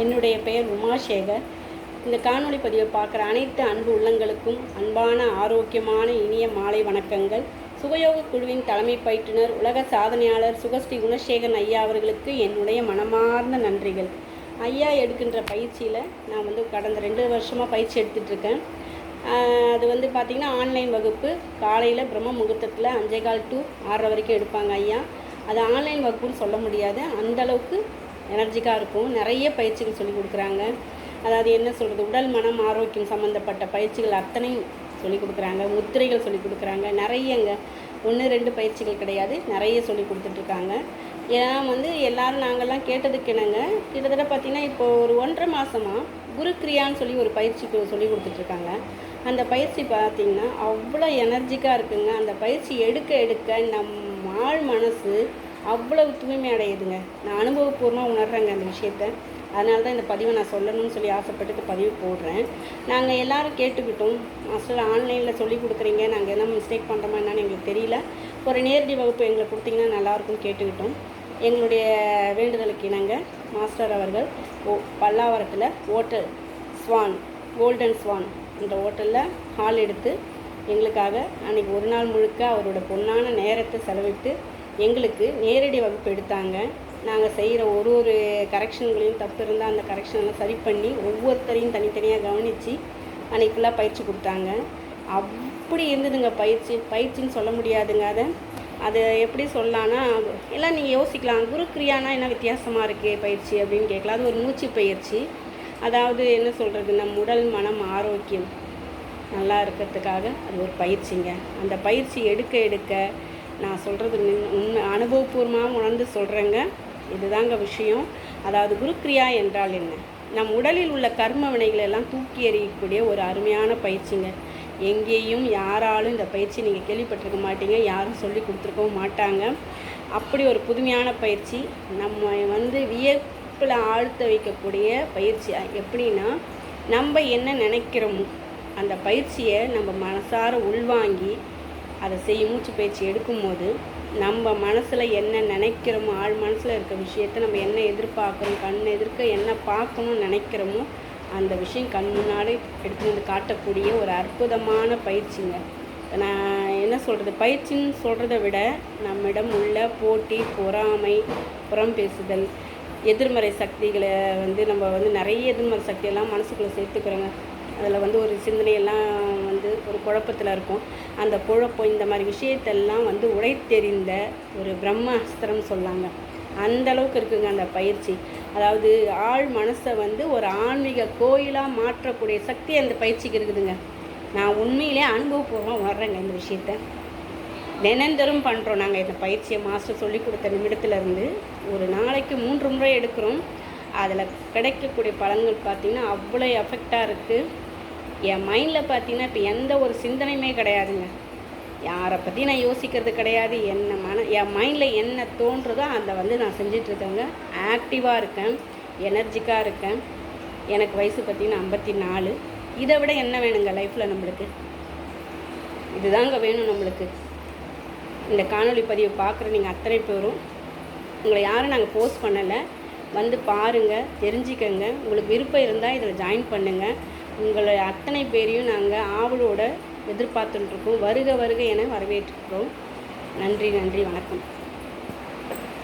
என்னுடைய பெயர் உமாசேகர். இந்த காணொளி பதிவை பார்க்குற அனைத்து அன்பு உள்ளங்களுக்கும் அன்பான ஆரோக்கியமான இனிய மாலை வணக்கங்கள். சுகயோக குழுவின் தலைமை பயிற்றுனர் உலக சாதனையாளர் சுகஸ்ரீ குணசேகரன் ஐயா அவர்களுக்கு என்னுடைய மனமார்ந்த நன்றிகள். ஐயா எடுக்கின்ற பயிற்சியில் நான் கடந்த 2 வருஷமாக பயிற்சி எடுத்துகிட்ருக்கேன். அது பார்த்திங்கன்னா ஆன்லைன் வகுப்பு காலையில் பிரம்ம முகூர்த்தத்தில் 5:15 to 6:30 வரைக்கும் எடுப்பாங்க ஐயா. அது ஆன்லைன் வகுப்புன்னு சொல்ல முடியாது, அந்தளவுக்கு எனர்ஜிக்காக இருக்கும். நிறைய பயிற்சிகள் சொல்லி கொடுக்குறாங்க. அதாவது என்ன சொல்கிறது, உடல் மனம் ஆரோக்கியம் சம்மந்தப்பட்ட பயிற்சிகள் அத்தனையும் சொல்லி கொடுக்குறாங்க. முத்திரைகள் சொல்லி கொடுக்குறாங்க. நிறையங்க 1-2 பயிற்சிகள் கிடையாது, நிறைய சொல்லி கொடுத்துட்ருக்காங்க. ஏன்னா எல்லோரும் நாங்கள்லாம் கேட்டதுக்கு என்னங்க, கிட்டத்தட்ட பார்த்திங்கன்னா இப்போ ஒரு 1.5 மாதமாக குரு கிரியான்னு சொல்லி ஒரு பயிற்சி சொல்லி கொடுத்துட்ருக்காங்க. அந்த பயிற்சி பார்த்திங்கன்னா அவ்வளோ எனர்ஜிக்காக இருக்குங்க. அந்த பயிற்சி எடுக்க எடுக்க நம்ம ஆள் மனசு அவ்வளவு தூய்மை அடையுதுங்க. நான் அனுபவபூர்வமாக உணர்கிறேங்க அந்த விஷயத்தை. அதனால தான் இந்த பதிவை நான் சொல்லணும்னு சொல்லி ஆசைப்பட்டு இந்த பதிவு போடுறேன். நாங்கள் எல்லோரும் கேட்டுக்கிட்டோம், மாஸ்டர் ஆன்லைனில் சொல்லி கொடுக்குறீங்க, நாங்கள் என்ன மிஸ்டேக் பண்ணுறோமா என்னன்னு எங்களுக்கு தெரியல, ஒரு நேரடி வகுப்பு எங்களை கொடுத்தீங்கன்னா நல்லாயிருக்கும்னு கேட்டுக்கிட்டோம். எங்களுடைய வேண்டுதலுக்கு இணங்க மாஸ்டர் அவர்கள் பல்லாவரத்தில் ஹோட்டல் ஸ்வான் கோல்டன் ஸ்வான் என்ற ஹோட்டலில் ஹால் எடுத்து எங்களுக்காக அன்றைக்கி ஒரு நாள் முழுக்க அவரோட பொன்னான நேரத்தை செலவிட்டு எங்களுக்கு நேரடி வகுப்பு எடுத்தாங்க. நாங்கள் செய்கிற ஒரு கரெக்ஷன்களையும் தப்பு இருந்தால் அந்த கரெக்ஷனெல்லாம் சரி பண்ணி ஒவ்வொருத்தரையும் தனித்தனியாக கவனித்து அன்றைக்கி ஃபுல்லாக பயிற்சி கொடுத்தாங்க. அப்படி இருந்ததுங்க பயிற்சின்னு சொல்ல முடியாதுங்க. அதை எப்படி சொல்லலான்னா, எல்லாம் நீங்கள் யோசிக்கலாம், குரு கிரியானா என்ன வித்தியாசமாக இருக்குது பயிற்சி அப்படின்னு கேட்கலாம். அது ஒரு மூச்சு பயிற்சி. அதாவது என்ன சொல்கிறது, நம் உடல் மனம் ஆரோக்கியம் நல்லா இருக்கிறதுக்காக அது ஒரு பயிற்சிங்க. அந்த பயிற்சி எடுக்க எடுக்க நான் சொல்கிறது உண்மை அனுபவபூர்வமாக உணர்ந்து சொல்கிறேங்க. இதுதாங்க விஷயம். அதாவது குருக்கிரியா என்றால் என்ன, நம் உடலில் உள்ள கர்ம வினைகளை எல்லாம் தூக்கி எறியக்கூடிய ஒரு அருமையான பயிற்சிங்க. எங்கேயும் யாராலும் இந்த பயிற்சி நீங்கள் கேள்விப்பட்டிருக்க மாட்டீங்க, யாரும் சொல்லி கொடுத்துருக்கவும் மாட்டாங்க. அப்படி ஒரு புதுமையான பயிற்சி. நம்ம வியப்பில் ஆழ்த்த வைக்கக்கூடிய பயிற்சி. எப்படின்னா, நம்ம என்ன நினைக்கிறோமோ அந்த பயிற்சியை நம்ம மனசார உள்வாங்கி அதை செய்யும் மூச்சு பயிற்சி எடுக்கும்போது நம்ம மனசில் என்ன நினைக்கிறோமோ, ஆள் மனசில் இருக்க விஷயத்தை நம்ம என்ன எதிர்பார்க்குறோம், கண் எதிர்க்க என்ன பார்க்கணும்னு நினைக்கிறோமோ அந்த விஷயம் கண் முன்னாடி எடுத்து வந்து காட்டக்கூடிய ஒரு அற்புதமான பயிற்சிங்க. நான் என்ன சொல்கிறது, பயிற்சின்னு சொல்கிறத விட நம்மிடம் உள்ள போட்டி, பொறாமை, புறம் பேசுதல், எதிர்மறை சக்திகளை நம்ம நிறைய எதிர்மறை சக்தியெல்லாம் மனசுக்குள்ளே சேர்த்துக்கிறோங்க. அதில் ஒரு சிந்தனையெல்லாம் ஒரு குழப்பத்தில் இருக்கும். அந்த குழப்பம் இந்த மாதிரி விஷயத்தெல்லாம் உடைத்தெறிந்த ஒரு பிரம்மாஸ்திரம் சொல்லாங்க. அந்தளவுக்கு இருக்குங்க அந்த பயிற்சி. அதாவது ஆள் மனசை ஒரு ஆன்மீக கோயிலாக மாற்றக்கூடிய சக்தி அந்த பயிற்சிக்கு இருக்குதுங்க. நான் உண்மையிலே அனுபவபூர்வமாக வர்றேங்க இந்த விஷயத்தை. தினந்தரும் பண்ணுறோம் நாங்கள் இந்த பயிற்சியை. மாஸ்டர் சொல்லி கொடுத்த நிமிடத்துலேருந்து ஒரு நாளைக்கு 3 முறை எடுக்கிறோம். அதில் கிடைக்கக்கூடிய பலன்கள் பார்த்திங்கன்னா அவ்வளோ எஃபெக்டாக இருக்குது. என் மைண்டில் பார்த்திங்கன்னா இப்போ எந்த ஒரு சிந்தனையுமே கிடையாதுங்க. யாரை பற்றி நான் யோசிக்கிறது கிடையாது. என் மைண்டில் என்ன தோன்றதோ அதை நான் செஞ்சிட்ருக்கேங்க. ஆக்டிவாக இருக்கேன், எனர்ஜிக்காக இருக்கேன். எனக்கு வயசு பார்த்திங்கன்னா 54. இதை விட என்ன வேணுங்க லைஃப்பில் நம்மளுக்கு? இதுதாங்க வேணும் நம்மளுக்கு. இந்த காணொளி பதிவை பார்க்குற நீங்கள் அத்தனை பேரும், உங்களை யாரும் நாங்கள் போஸ்ட் பண்ணலை, பாருங்கள், தெரிஞ்சுக்கங்க. உங்களுக்கு விருப்பம் இருந்தால் இதில் ஜாயின் பண்ணுங்கள். உங்களை அத்தனை பேரையும் நாங்கள் ஆவலோடு எதிர்பார்த்துட்டுருக்கோம். வருக வருக என வரவேற்றுக்கிறோம். நன்றி, வணக்கம்.